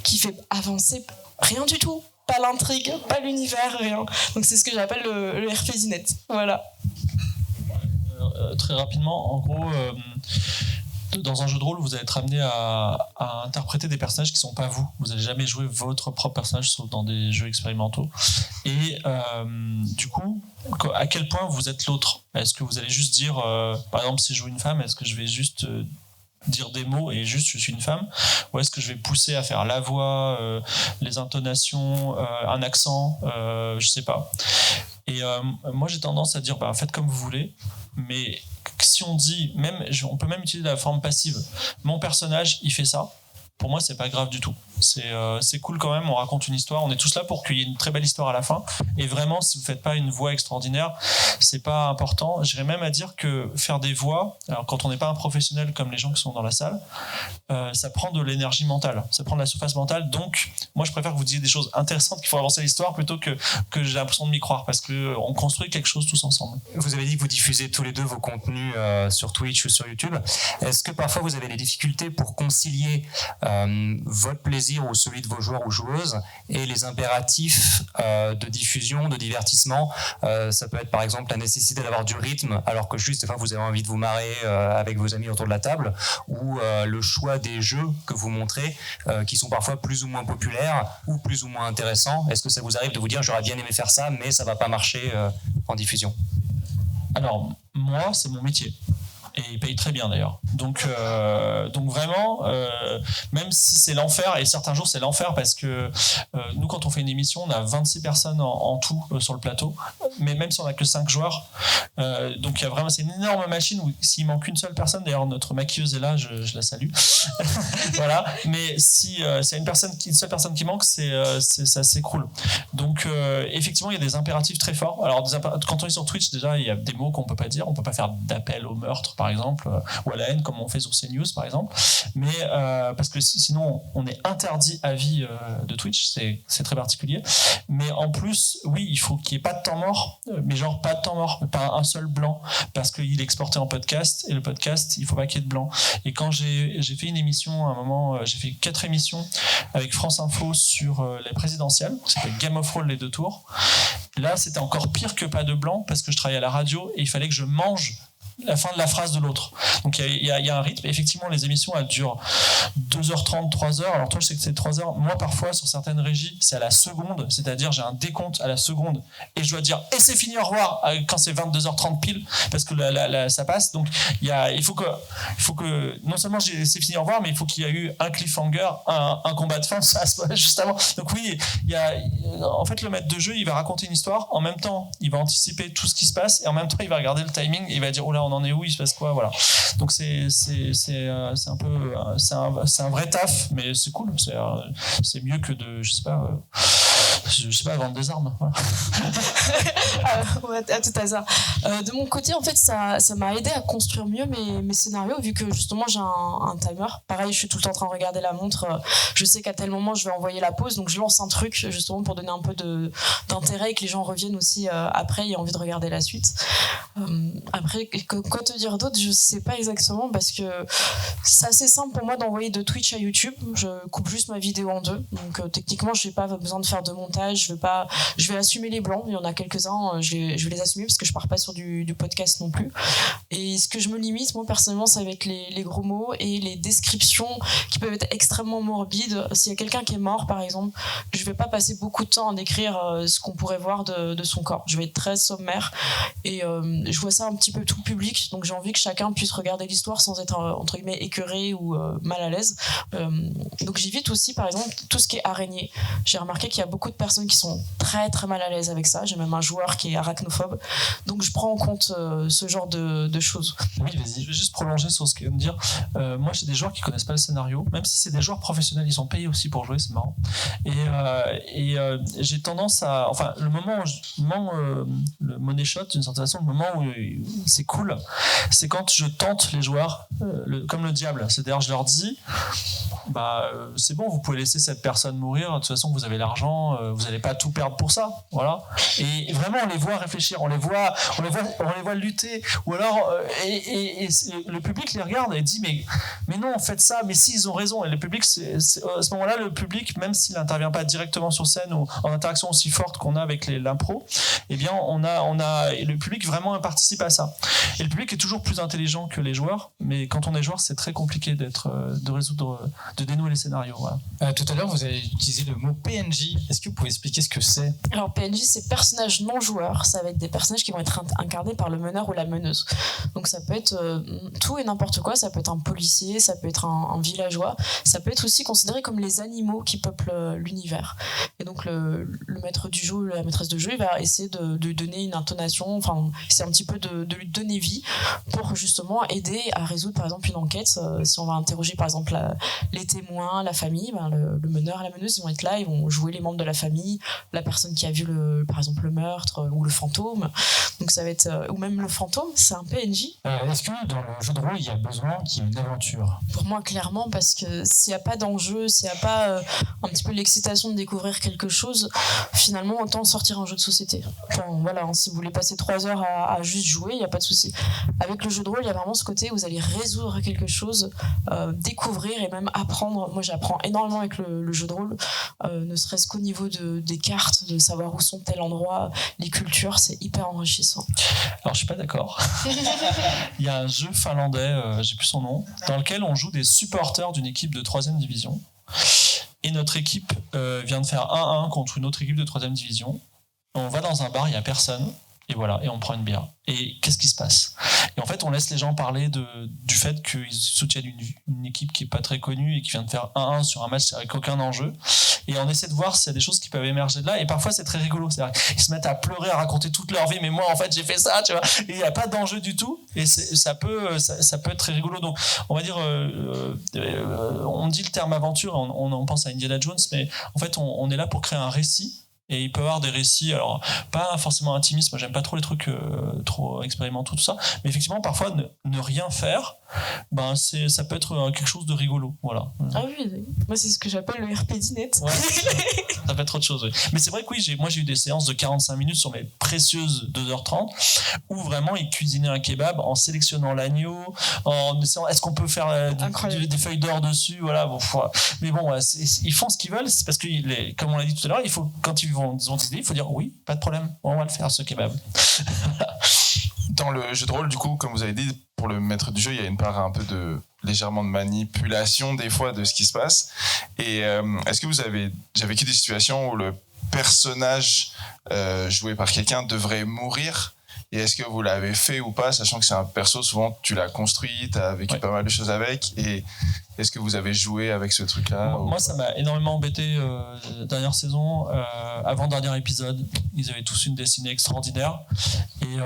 qui fait avancer rien du tout. Pas l'intrigue, pas l'univers, rien. Donc c'est ce que j'appelle le RP dinette. Voilà. Très rapidement, en gros, dans un jeu de rôle, vous allez être amené à interpréter des personnages qui ne sont pas vous. Vous n'allez jamais jouer votre propre personnage, sauf dans des jeux expérimentaux. Et du coup, à quel point vous êtes l'autre? Est-ce que vous allez juste dire, par exemple, si je joue une femme, est-ce que je vais juste dire des mots et juste je suis une femme, ou est-ce que je vais pousser à faire la voix, les intonations, un accent, je sais pas. Et moi j'ai tendance à dire faites comme vous voulez, mais si on dit, on peut même utiliser la forme passive, mon personnage il fait ça, pour moi c'est pas grave du tout. C'est cool quand même, on raconte une histoire, on est tous là pour qu'il y ait une très belle histoire à la fin, et vraiment si vous faites pas une voix extraordinaire, c'est pas important. J'irais même à dire que faire des voix, alors quand on n'est pas un professionnel comme les gens qui sont dans la salle, ça prend de l'énergie mentale, ça prend de la surface mentale, donc moi je préfère que vous disiez des choses intéressantes qui font avancer l'histoire plutôt que j'ai l'impression de m'y croire, parce qu'on construit quelque chose tous ensemble. Vous avez dit que vous diffusez tous les deux vos contenus sur Twitch ou sur YouTube. Est-ce que parfois vous avez des difficultés pour concilier votre plaisir ou celui de vos joueurs ou joueuses et les impératifs de diffusion, de divertissement? Ça peut être par exemple la nécessité d'avoir du rythme alors que juste des fois vous avez envie de vous marrer avec vos amis autour de la table, ou le choix des jeux que vous montrez qui sont parfois plus ou moins populaires ou plus ou moins intéressants. Est-ce que ça vous arrive de vous dire j'aurais bien aimé faire ça mais ça va pas marcher en diffusion? Alors moi c'est mon métier. Et il paye très bien d'ailleurs. Donc vraiment, même si c'est l'enfer, et certains jours c'est l'enfer parce que nous quand on fait une émission, on a 26 personnes en tout sur le plateau, mais même si on n'a que 5 joueurs, donc il y a vraiment, c'est une énorme machine où s'il manque une seule personne, d'ailleurs notre maquilleuse est là, je la salue. Voilà, mais si c'est une seule personne qui manque, ça s'écroule. Donc effectivement il y a des impératifs très forts. Alors quand on est sur Twitch, déjà il y a des mots qu'on peut pas dire, on peut pas faire d'appel au meurtre par exemple, ou à la haine comme on fait sur CNews par exemple, mais parce que sinon on est interdit à vie de Twitch, c'est très particulier. Mais en plus, oui, il faut qu'il n'y ait pas de temps mort, mais genre pas de temps mort, pas un seul blanc, parce qu'il est exporté en podcast, et le podcast, il faut pas qu'il y ait de blanc. Et quand j'ai fait une émission, à un moment, j'ai fait 4 émissions avec France Info sur les présidentielles, c'était Game of Thrones les 2 tours. Là, c'était encore pire que pas de blanc, parce que je travaillais à la radio, et il fallait que je mange la fin de la phrase de l'autre. Donc il y a un rythme. Effectivement, les émissions elles durent 2h30, 3h. Alors toi, je sais que c'est 3h. Moi, parfois, sur certaines régies, c'est à la seconde. C'est-à-dire, j'ai un décompte à la seconde et je dois dire et c'est fini, au revoir quand c'est 22h30 pile, parce que ça passe. Donc il faut que non seulement c'est fini, au revoir, mais il faut qu'il y ait eu un cliffhanger, un combat de fin, ça juste avant. Donc oui, en fait, le maître de jeu, il va raconter une histoire. En même temps, il va anticiper tout ce qui se passe et en même temps, il va regarder le timing et il va dire oh là, on en est où, il se passe quoi, voilà. Donc c'est un peu c'est un vrai taf, mais c'est cool, c'est mieux que de je sais pas vendre des armes, voilà. Ouais, à tout hasard. De mon côté, en fait, ça m'a aidé à construire mieux mes scénarios, vu que justement j'ai un timer. Pareil, je suis tout le temps en train de regarder la montre. Je sais qu'à tel moment je vais envoyer la pause, donc je lance un truc justement pour donner un peu d'intérêt et que les gens reviennent aussi après et aient envie de regarder la suite. Après, quoi te dire d'autre, je sais pas exactement, parce que c'est assez simple pour moi d'envoyer de Twitch à YouTube. Je coupe juste ma vidéo en 2, donc techniquement je n'ai pas besoin de faire de montage montage, je vais assumer les blancs. Il y en a quelques-uns, je vais les assumer parce que je pars pas sur du podcast non plus. Et ce que je me limite, moi personnellement, c'est avec les gros mots et les descriptions qui peuvent être extrêmement morbides. S'il y a quelqu'un qui est mort, par exemple, je vais pas passer beaucoup de temps à décrire ce qu'on pourrait voir de son corps. Je vais être très sommaire et je vois ça un petit peu tout public, donc j'ai envie que chacun puisse regarder l'histoire sans être entre guillemets écœuré ou mal à l'aise. Donc j'évite aussi, par exemple, tout ce qui est araignée. J'ai remarqué qu'il y a beaucoup de personnes qui sont très très mal à l'aise avec ça. J'ai même un joueur qui est arachnophobe, donc je prends en compte ce genre de choses. Oui, vas-y. Je vais juste prolonger sur ce qu'il vient de dire. Moi, j'ai des joueurs qui connaissent pas le scénario, même si c'est des joueurs professionnels, ils sont payés aussi pour jouer, c'est marrant. Et j'ai tendance à, enfin, le moment le money shot, d'une certaine façon, le moment où c'est cool, c'est quand je tente les joueurs, comme le diable. C'est-à-dire, je leur dis, c'est bon, vous pouvez laisser cette personne mourir. De toute façon, vous avez l'argent, vous n'allez pas tout perdre pour ça, voilà. Et vraiment, on les voit réfléchir, on les voit lutter, ou alors et le public les regarde et dit mais non, faites ça, mais si, ils ont raison. Et le public, à ce moment-là, le public, même s'il n'intervient pas directement sur scène ou en interaction aussi forte qu'on a avec l'impro, eh bien, et le public vraiment participe à ça. Et le public est toujours plus intelligent que les joueurs, mais quand on est joueur, c'est très compliqué de dénouer les scénarios. Voilà. Tout à l'heure, vous avez utilisé le mot PNJ. Est-ce que vous pouvez expliquer ce que c'est ? Alors PNJ, c'est personnages non joueurs. Ça va être des personnages qui vont être incarnés par le meneur ou la meneuse. Donc ça peut être tout et n'importe quoi. Ça peut être un policier, ça peut être un villageois. Ça peut être aussi considéré comme les animaux qui peuplent l'univers. Et donc le maître du jeu, la maîtresse de jeu, il va essayer de donner une intonation. Enfin, c'est un petit peu de lui donner vie pour justement aider à résoudre par exemple une enquête. Si on va interroger par exemple les témoins, la famille, le meneur et la meneuse, ils vont être là, ils vont jouer les membres de la famille, la personne qui a vu par exemple le meurtre ou le fantôme. Donc ça va être ou même le fantôme, c'est un PNJ. Est-ce que dans le jeu de rôle, il y a besoin qu'il y ait une aventure ? Pour moi, clairement, parce que s'il n'y a pas d'enjeu, s'il n'y a pas un petit peu l'excitation de découvrir quelque chose, finalement, autant sortir un jeu de société. Enfin, voilà, si vous voulez passer 3 heures à juste jouer, il n'y a pas de souci. Avec le jeu de rôle, il y a vraiment ce côté où vous allez résoudre quelque chose, découvrir et même apprendre. Moi, j'apprends énormément avec le jeu de rôle, ne serait-ce qu'au niveau des cartes, de savoir où sont tel endroit, les cultures, c'est hyper enrichissant. Alors, je suis pas d'accord. Il y a un jeu finlandais, j'ai plus son nom, dans lequel on joue des supporters d'une équipe de 3e division. Et notre équipe vient de faire 1-1 contre une autre équipe de 3e division. On va dans un bar, il n'y a personne. Et voilà, et on prend une bière. Et qu'est-ce qui se passe ? Et en fait, on laisse les gens parler du fait qu'ils soutiennent une équipe qui n'est pas très connue et qui vient de faire 1-1 sur un match avec aucun enjeu. Et on essaie de voir s'il y a des choses qui peuvent émerger de là. Et parfois, c'est très rigolo. C'est-à-dire qu'ils se mettent à pleurer, à raconter toute leur vie. Mais moi, en fait, j'ai fait ça, tu vois. Et il n'y a pas d'enjeu du tout. Et ça peut être très rigolo. Donc, on va dire, on dit le terme aventure, on pense à Indiana Jones, mais en fait, on est là pour créer un récit. Et il peut y avoir des récits, alors pas forcément intimistes, moi j'aime pas trop les trucs trop expérimentaux, tout ça, mais effectivement parfois ne rien faire, ça peut être quelque chose de rigolo, voilà. Ah oui, moi c'est ce que j'appelle le RP dinette. Ouais, ça peut être autre chose, oui. Mais c'est vrai que oui, moi j'ai eu des séances de 45 minutes sur mes précieuses 2h30, où vraiment ils cuisinaient un kebab en sélectionnant l'agneau, en essayant, est-ce qu'on peut faire des feuilles d'or dessus, voilà. Bon, mais bon, ils font ce qu'ils veulent, c'est parce que, comme on l'a dit tout à l'heure, il faut, quand ils ont des idées, il faut dire oui, pas de problème, on va le faire ce kebab. Dans le jeu de rôle, du coup, comme vous avez dit, pour le maître du jeu, il y a une part un peu légèrement de manipulation des fois de ce qui se passe. Et est-ce que vous avez déjà vécu des situations où le personnage joué par quelqu'un devrait mourir ? Et est-ce que vous l'avez fait ou pas, sachant que c'est un perso, souvent tu l'as construit, tu as vécu pas mal de choses avec, et est-ce que vous avez joué avec ce truc-là ? Moi, ça m'a énormément embêté dernière saison, avant-dernier épisode, ils avaient tous une destinée extraordinaire, et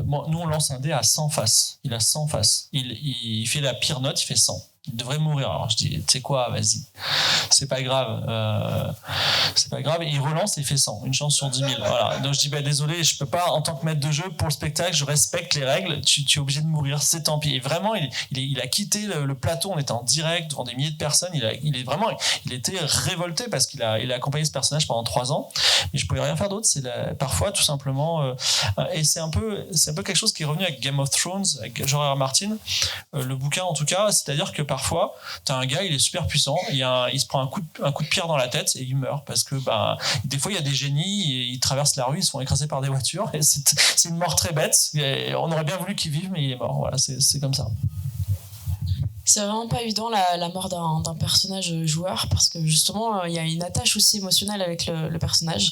nous on lance un dé à 100 faces, il a 100 faces, il fait la pire note, il fait 100. Il devrait mourir. Alors je dis, tu sais quoi, vas-y, c'est pas grave, et il relance et il fait 100, une chance sur 10 000. Voilà. Donc je dis, désolé, je peux pas, en tant que maître de jeu, pour le spectacle, je respecte les règles, tu es obligé de mourir, c'est tant pis. Et vraiment, il a quitté le plateau, on était en direct devant des milliers de personnes, il était révolté parce qu'il a accompagné ce personnage pendant 3 ans, mais je pouvais rien faire d'autre, parfois tout simplement, et c'est un peu quelque chose qui est revenu avec Game of Thrones, avec George R. R. Martin, le bouquin en tout cas, c'est-à-dire que parfois, t'as un gars, il est super puissant, il se prend un coup de pierre dans la tête et il meurt parce que des fois il y a des génies et ils traversent la rue, ils se font écraser par des voitures et c'est une mort très bête. Et on aurait bien voulu qu'il vive, mais il est mort. Voilà, c'est comme ça. C'est vraiment pas évident la mort d'un personnage joueur parce que justement il y a une attache aussi émotionnelle avec le personnage.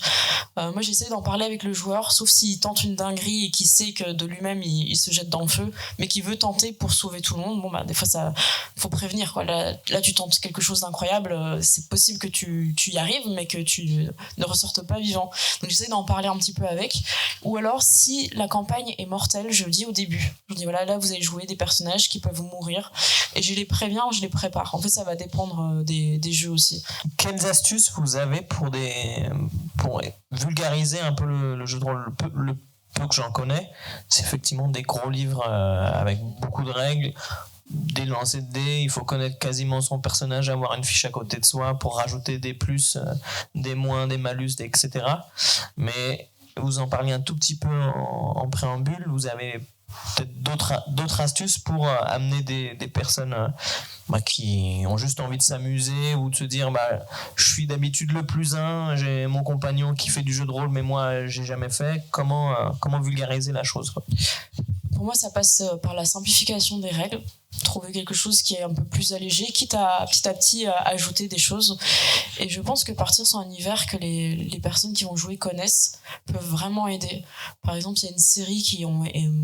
Moi j'essaie d'en parler avec le joueur, sauf s'il tente une dinguerie et qu'il sait que de lui-même il se jette dans le feu, mais qu'il veut tenter pour sauver tout le monde. Bon des fois ça faut prévenir quoi. Là tu tentes quelque chose d'incroyable, c'est possible que tu y arrives mais que tu ne ressortes pas vivant. Donc j'essaie d'en parler un petit peu avec. Ou alors si la campagne est mortelle, je le dis au début. Je dis voilà, là vous allez jouer des personnages qui peuvent mourir et je les préviens, je les prépare. En fait, ça va dépendre des jeux aussi. Quelles astuces vous avez pour vulgariser un peu le jeu de rôle? Le peu que j'en connais, c'est effectivement des gros livres avec beaucoup de règles, des lancers de dés, il faut connaître quasiment son personnage, avoir une fiche à côté de soi pour rajouter des plus, des moins, des malus, etc. Mais vous en parliez un tout petit peu en préambule, vous avez peut-être d'autres astuces pour amener des personnes qui ont juste envie de s'amuser ou de se dire je suis d'habitude le plus j'ai mon compagnon qui fait du jeu de rôle mais moi j'ai jamais fait. Comment vulgariser la chose quoi? Pour moi ça passe par la simplification des règles, trouver quelque chose qui est un peu plus allégé, quitte à petit à petit ajouter des choses. Et je pense que partir sur un univers que les personnes qui vont jouer connaissent peuvent vraiment aider. Par exemple, il y a une série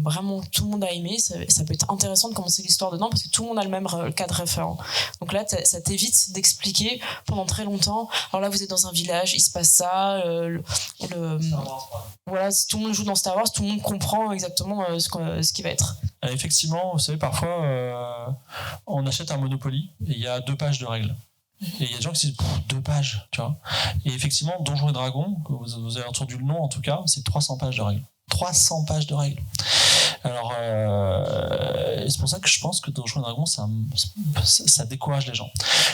vraiment tout le monde a aimé, ça peut être intéressant de commencer l'histoire dedans parce que tout le monde a le même cadre référent. Donc là, ça t'évite d'expliquer pendant très longtemps. Alors là, vous êtes dans un village, il se passe ça, voilà, si tout le monde joue dans Star Wars, tout le monde comprend exactement ce qui va être. Effectivement, vous savez, parfois, on achète un Monopoly et il y a 2 pages de règles. Et il y a des gens qui se disent 2 pages, tu vois. Et effectivement, Donjons et Dragons, que vous avez entendu le nom en tout cas, c'est 300 pages de règles. 300 pages de règles. Alors, c'est pour ça que je pense que Donjons et Dragons, ça décourage les gens.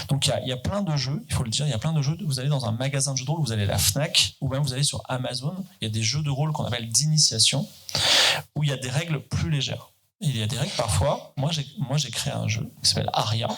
Donc, il y a plein de jeux, il faut le dire, il y a plein de jeux. Vous allez dans un magasin de jeux de rôle, vous allez à la Fnac, ou même vous allez sur Amazon, il y a des jeux de rôle qu'on appelle d'initiation, où il y a des règles plus légères. Il y a des règles parfois. Moi, j'ai créé un jeu qui s'appelle Aria.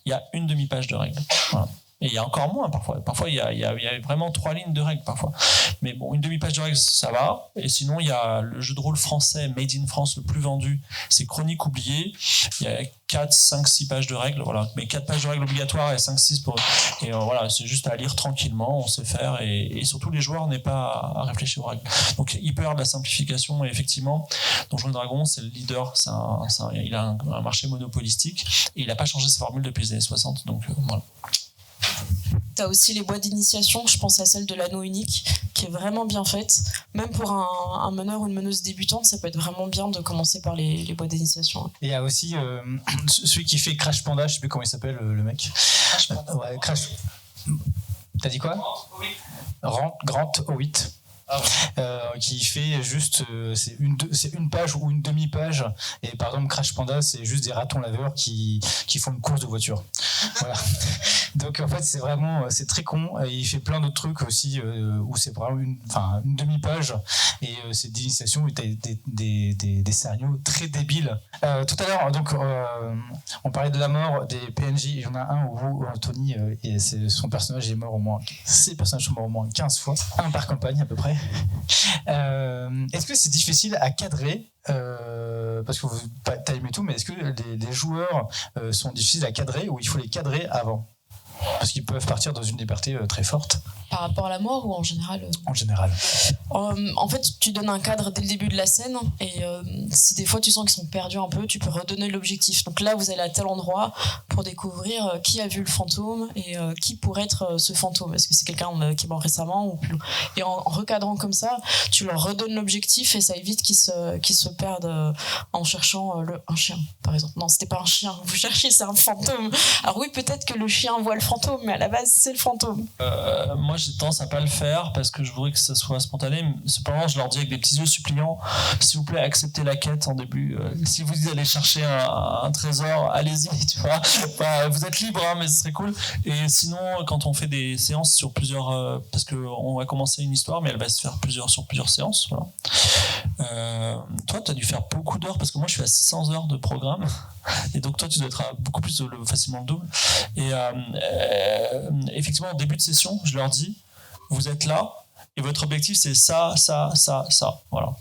Il y a une demi-page de règles. Voilà. Et il y a encore moins parfois. Parfois, il y a vraiment 3 lignes de règles parfois. Mais bon, une demi-page de règles, ça va. Et sinon, il y a le jeu de rôle français Made in France le plus vendu, c'est Chronique oubliée. Il y a 4, 5, 6 pages de règles. Voilà. Mais 4 pages de règles obligatoires et 5, 6 pour... Et voilà, c'est juste à lire tranquillement, on sait faire. Et surtout, les joueurs n'aient pas à réfléchir aux règles. Donc, hyper de la simplification. Et effectivement, Donjons et Dragons, c'est le leader. Il a un marché monopolistique. Et il n'a pas changé sa formule depuis les années 60. Donc, voilà. T'as aussi les boîtes d'initiation, je pense à celle de l'anneau unique, qui est vraiment bien faite. Même pour un meneur ou une meneuse débutante, ça peut être vraiment bien de commencer par les boîtes d'initiation. Et il y a aussi celui qui fait Crash Panda, je sais plus comment il s'appelle le mec. Crash Panda. Ouais, Crash. T'as dit quoi? Grant Howitt. Qui fait juste c'est une page ou une demi-page, et par exemple Crash Panda c'est juste des ratons laveurs qui font une course de voiture. Voilà. Donc en fait c'est très con, et il fait plein d'autres trucs aussi où c'est vraiment une demi-page, et c'est d'initiation où t'as des scénarios très débiles. Tout à l'heure donc on parlait de la mort des PNJ, il y en a un où Anthony son personnage est mort au moins, ses personnages sont morts au moins 15 fois, un par campagne à peu près. Est-ce que c'est difficile à cadrer parce que vous timez tout, mais est-ce que les joueurs sont difficiles à cadrer, ou il faut les cadrer avant parce qu'ils peuvent partir dans une liberté très forte? Par rapport à la mort ou en général? En général. En fait, tu donnes un cadre dès le début de la scène, et si des fois tu sens qu'ils sont perdus un peu, tu peux redonner l'objectif. Donc là, vous allez à tel endroit pour découvrir qui a vu le fantôme et qui pourrait être ce fantôme. Est-ce que c'est quelqu'un qui est mort récemment ou plus? Et en recadrant comme ça, tu leur redonnes l'objectif et ça évite qu'ils se perdent en cherchant un chien, par exemple. Non, c'était pas un chien, vous cherchez, c'est un fantôme. Alors oui, peut-être que le chien voit le fantôme, mais à la base, c'est le fantôme. Moi, j'ai tendance à pas le faire parce que je voudrais que ça soit spontané. Cependant, je leur dis avec des petits yeux suppliants, s'il vous plaît, acceptez la quête en début. Si vous allez chercher un trésor, allez-y, tu vois. Vous êtes libre, hein, mais ce serait cool. Et sinon, quand on fait des séances sur plusieurs, parce qu'on va commencer une histoire, mais elle va se faire sur plusieurs séances. Voilà. Toi, tu as dû faire beaucoup d'heures, parce que moi, je suis à 600 heures de programme. Et donc toi tu dois être beaucoup plus facilement le double. Et effectivement au début de session je leur dis vous êtes là et votre objectif c'est ça, voilà.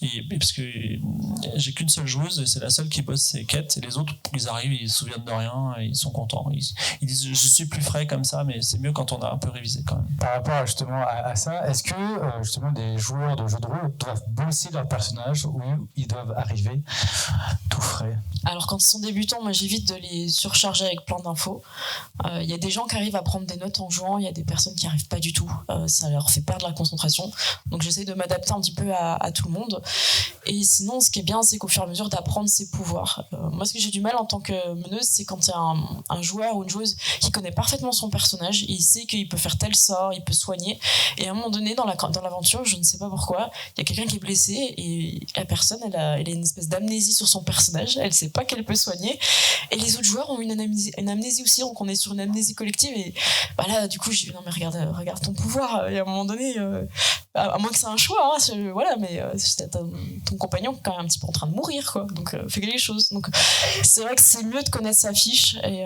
Et parce que j'ai qu'une seule joueuse et c'est la seule qui bosse ses quêtes et les autres ils arrivent, ils se souviennent de rien et ils sont contents. Ils disent je suis plus frais comme ça mais c'est mieux quand on a un peu révisé quand même. Par rapport justement à ça, est-ce que justement des joueurs de jeux de rôle doivent bosser leur personnage ou ils doivent arriver tout frais? Alors quand ils sont débutants, moi j'évite de les surcharger avec plein d'infos. Il y a des gens qui arrivent à prendre des notes en jouant, il y a des personnes qui n'arrivent pas du tout. Ça leur fait perdre la concentration. Donc j'essaie de m'adapter un petit peu à tout le monde. Et sinon, ce qui est bien, c'est qu'au fur et à mesure d'apprendre ses pouvoirs. Moi, ce que j'ai du mal en tant que meneuse, c'est quand il y a un joueur ou une joueuse qui connaît parfaitement son personnage, et il sait qu'il peut faire tel sort, il peut soigner. Et à un moment donné, dans l'aventure, je ne sais pas pourquoi, il y a quelqu'un qui est blessé et la personne, elle a une espèce d'amnésie sur son personnage. Elle ne sait pas qu'elle peut soigner. Et les autres joueurs ont une amnésie aussi, donc on est sur une amnésie collective. Et bah là, du coup, je dis non mais regarde ton pouvoir. Et à un moment donné, à moins que c'est un choix, hein, voilà, mais ton compagnon est quand même un petit peu en train de mourir, quoi. Donc fais quelque chose. Donc c'est vrai que c'est mieux de connaître sa fiche et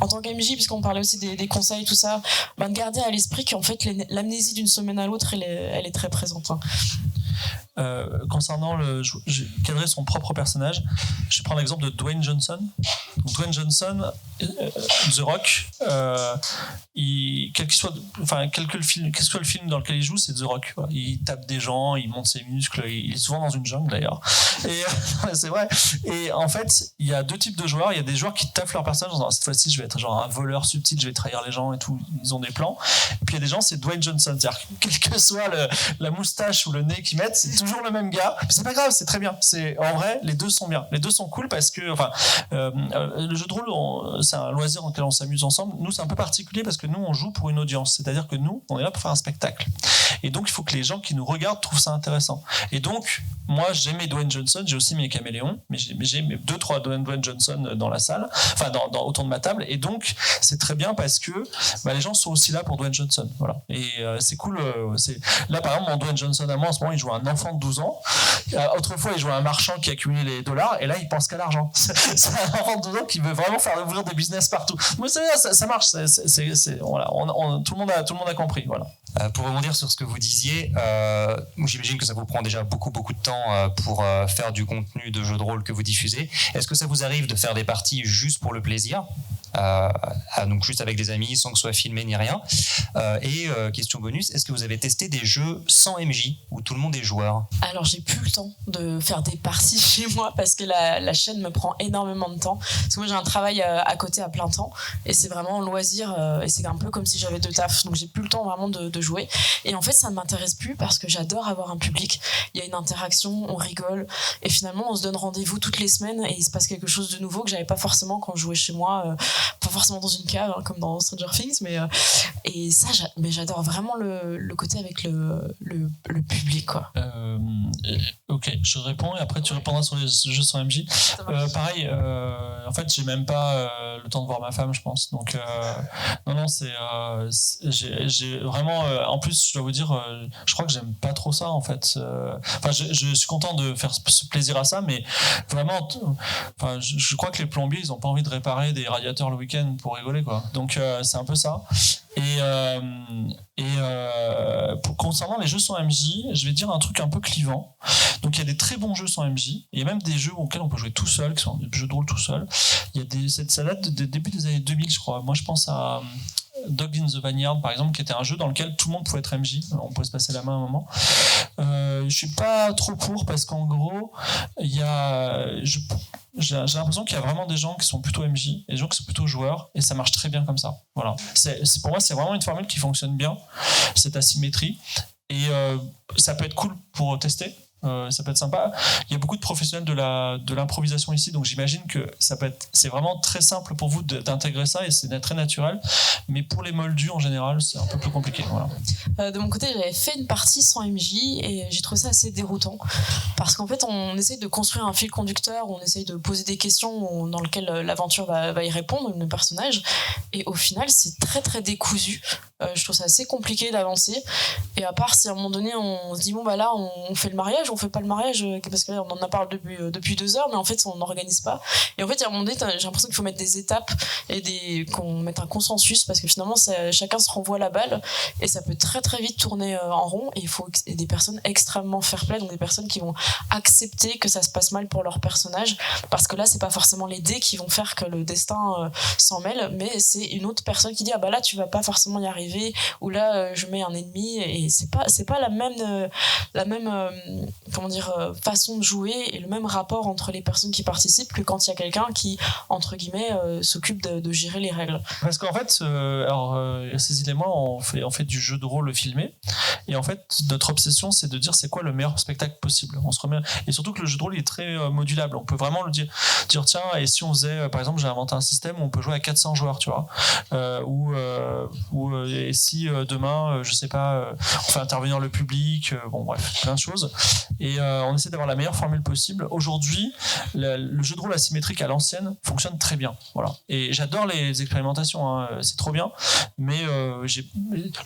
en tant qu'MJ, puisqu'on parlait aussi des conseils, tout ça, de garder à l'esprit qu'en fait l'amnésie d'une semaine à l'autre, elle est très présente. Hein. Concernant cadrer son propre personnage, je vais prendre l'exemple de Dwayne Johnson. Dwayne Johnson, The Rock, quel que soit le film dans lequel il joue, c'est The Rock. Voilà. Il tape des gens, il monte ses muscles, il est souvent dans une jungle d'ailleurs. Et c'est vrai. Et en fait, il y a deux types de joueurs. Il y a des joueurs qui taffent leur personnage. Cette fois-ci, je vais être genre un voleur subtil, je vais trahir les gens et tout. Ils ont des plans. Et puis il y a des gens, c'est Dwayne Johnson. C'est-à-dire, quelle que soit la moustache ou le nez qu'ils mettent, c'est toujours le même gars. Mais c'est pas grave, c'est très bien. En vrai, les deux sont bien. Les deux sont cool parce que, le jeu de rôle, c'est un loisir dans lequel on s'amuse ensemble. Nous, c'est un peu particulier parce que nous, on joue pour une audience. C'est-à-dire que nous, on est là pour faire un spectacle. Et donc, il faut que les gens qui nous regardent trouvent ça intéressant. Et donc, moi, j'ai mes Dwayne Johnson, j'ai aussi mes caméléons, mais j'ai mes 2-3 Dwayne Johnson dans la salle, enfin, autour de ma table. Et donc, c'est très bien parce que les gens sont aussi là pour Dwayne Johnson. Voilà. Et c'est cool. Là, par exemple, mon Dwayne Johnson à moi, en ce moment, il joue un enfant de 12 ans. Autrefois, il jouait un marchand qui accumulait les dollars. Et là, il pense qu'à l'argent. C'est un enfant de 12 ans qui veut vraiment faire ouvrir des business partout. Mais ça marche. Voilà. Tout le monde a compris. Voilà. Pour rebondir sur ce que vous disiez, j'imagine que ça vous prend déjà beaucoup de temps pour faire du contenu de jeu de rôle que vous diffusez. Est-ce que ça vous arrive de faire des parties juste pour le plaisir, donc juste avec des amis sans que ce soit filmé ni rien, et question bonus, est-ce que vous avez testé des jeux sans MJ où tout le monde est joueur? Alors j'ai plus le temps de faire des parties chez moi parce que la chaîne me prend énormément de temps, parce que moi j'ai un travail à côté à plein temps et c'est vraiment un loisir, et c'est un peu comme si j'avais 2 tafs, donc j'ai plus le temps vraiment de jouer. Et en fait ça ne m'intéresse plus parce que j'adore avoir un public, il y a une interaction, on rigole et finalement on se donne rendez-vous toutes les semaines et il se passe quelque chose de nouveau que j'avais pas forcément quand je jouais chez moi, pas forcément dans une cave, hein, comme dans Stranger Things, mais et ça mais j'adore vraiment le côté avec le public, quoi. Ok, je réponds et après tu répondras sur les jeux sans MJ. Pareil, en fait j'ai même pas le temps de voir ma femme, je pense, donc non j'ai vraiment en plus je dois vous dire, je crois que j'aime pas trop ça en fait. Enfin je suis content de faire ce plaisir à ça, mais vraiment je crois que les plombiers ils ont pas envie de réparer des radiateurs le week-end pour rigoler, quoi. Donc c'est un peu ça. Concernant les jeux sans MJ, je vais dire un truc un peu clivant. Donc il y a des très bons jeux sans MJ, et il y a même des jeux auxquels on peut jouer tout seul, qui sont des jeux de rôle tout seul. Ça date du début des années 2000, je crois. Moi je pense à Dog in the Vineyard par exemple, qui était un jeu dans lequel tout le monde pouvait être MJ, on pouvait se passer la main à un moment. Je suis pas trop pour parce qu'en gros j'ai l'impression qu'il y a vraiment des gens qui sont plutôt MJ et des gens qui sont plutôt joueurs, et ça marche très bien comme ça. Voilà. Pour moi c'est vraiment une formule qui fonctionne bien, cette asymétrie, et ça peut être cool pour tester. Ça peut être sympa. Il y a beaucoup de professionnels de l'improvisation ici, donc j'imagine que c'est vraiment très simple pour vous d'intégrer ça et c'est très naturel. Mais pour les moldus en général, c'est un peu plus compliqué. Voilà. De mon côté, j'avais fait une partie sans MJ et j'ai trouvé ça assez déroutant parce qu'en fait, on essaye de construire un fil conducteur, on essaye de poser des questions dans lesquelles l'aventure va y répondre, le personnage, et au final, c'est très très décousu. je trouve ça assez compliqué d'avancer. Et à part si à un moment donné on se dit bon bah là on fait le mariage, on fait pas le mariage parce que là on en a parlé depuis 2 heures, mais en fait on n'organise pas. Et en fait à un moment donné j'ai l'impression qu'il faut mettre des étapes et qu'on mette un consensus, parce que finalement chacun se renvoie la balle et ça peut très très vite tourner en rond. Et il faut des personnes extrêmement fair-play, donc des personnes qui vont accepter que ça se passe mal pour leur personnage, parce que là c'est pas forcément les dés qui vont faire que le destin s'en mêle, mais c'est une autre personne qui dit ah bah là tu vas pas forcément y arriver, ou là je mets un ennemi, et c'est pas la même façon de jouer et le même rapport entre les personnes qui participent que quand il y a quelqu'un qui entre guillemets s'occupe de gérer les règles. Parce qu'en fait Cécile et moi on fait du jeu de rôle filmé, et en fait notre obsession c'est de dire c'est quoi le meilleur spectacle possible. On se remet, et surtout que le jeu de rôle est très modulable, on peut vraiment le dire tiens, et si on faisait par exemple, j'ai inventé un système où on peut jouer à 400 joueurs, tu vois, et si demain je sais pas, on fait intervenir le public, bon bref, plein de choses, et on essaie d'avoir la meilleure formule possible. Aujourd'hui le jeu de rôle asymétrique à l'ancienne fonctionne très bien, voilà, et j'adore les expérimentations, hein, c'est trop bien, mais le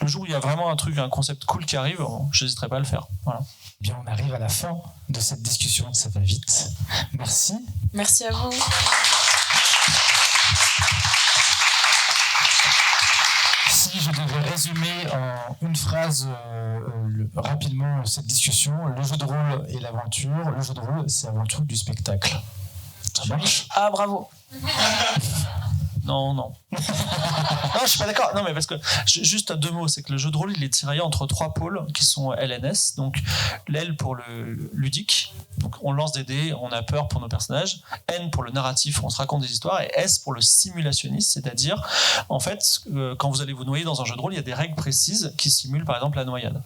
jour où il y a vraiment un concept cool qui arrive, je n'hésiterai pas à le faire, voilà. Bien, on arrive à la fin de cette discussion, ça va vite. Merci. Merci à vous. Si je devais résumer en une phrase rapidement cette discussion, le jeu de rôle et l'aventure, le jeu de rôle c'est avant tout du spectacle. Ça marche ? Ah bravo. Non. Non, je suis pas d'accord. Non, mais parce que juste 2 mots, c'est que le jeu de rôle il est tiraillé entre 3 pôles qui sont LNS, donc l'L pour le ludique, donc on lance des dés, on a peur pour nos personnages, N pour le narratif, on se raconte des histoires, et S pour le simulationniste, c'est-à-dire en fait quand vous allez vous noyer dans un jeu de rôle, il y a des règles précises qui simulent par exemple la noyade.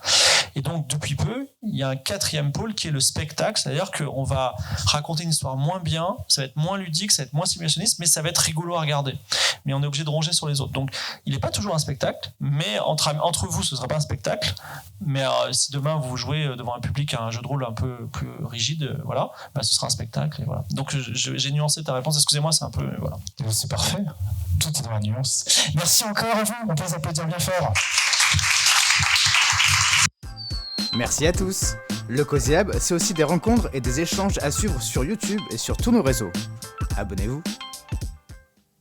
Et donc depuis peu, il y a un 4e pôle qui est le spectacle, c'est-à-dire qu'on va raconter une histoire moins bien, ça va être moins ludique, ça va être moins simulationniste, mais ça va être rigolo à regarder. Mais on est obligé de ronger sur les autres. Donc, il n'est pas toujours un spectacle, mais entre vous, ce ne sera pas un spectacle. Mais si demain vous jouez devant un public à un jeu de rôle un peu plus rigide, voilà, bah, ce sera un spectacle. Et voilà. Donc, j'ai nuancé ta réponse. Excusez-moi, c'est un peu voilà. C'est parfait. Tout est dans la nuance. Merci encore à vous. On peut les applaudir bien fort. Merci à tous. Le Cozy Lab, c'est aussi des rencontres et des échanges à suivre sur YouTube et sur tous nos réseaux. Abonnez-vous.